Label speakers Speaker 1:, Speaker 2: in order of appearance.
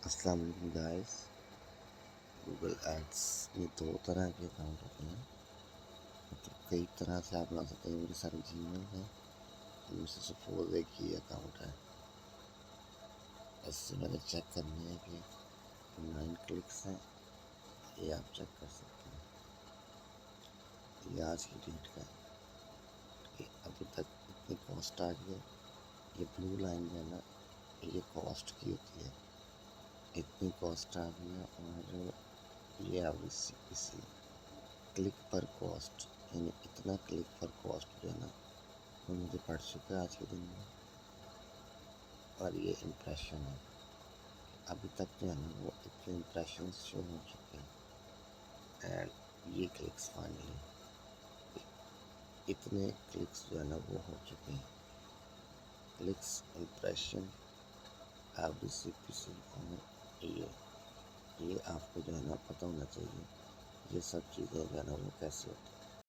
Speaker 1: السلام علیکم guys. Google ads میں دو طرح کے اکاؤنٹ ہوتے ہیں. مطلب کئی طرح سے آپ بنا سکتے ہیں. میرے سارے جی میل ہیں، ان میں سے سپوز ایک یہ اکاؤنٹ ہے. اس سے میں نے چیک کرنا ہے کہ 9 کلکس ہیں. یہ آپ چیک کر سکتے ہیں. یہ آج کی ڈیٹ کا ہے. یہ ابھی تک اتنی کاسٹ آ گئی ہے. یہ بلو لائن جو ہے نا، یہ کاسٹ کی ہوتی ہے. اتنی کاسٹ آ گئی ہے. اور یہ ابھی اسی کلک پر کاسٹ، یعنی اتنا کلک پر کاسٹ جو ہے نا وہ مجھے پڑ چکا ہے آج کے دن میں. اور یہ امپریشن ہے کہ ابھی تک جو ہے نا وہ اتنے امپریشنس شو ہو چکے ہیں. اینڈ یہ کلکس فائنلی اتنے کلکس جو ہے نا وہ ہو چکے ہیں. Clicks, impression, F D C P C. اور یہ آپ کو جو ہے نا پتہ ہونا چاہیے یہ سب چیزیں جو ہے نا وہ کیسے ہوتی ہیں.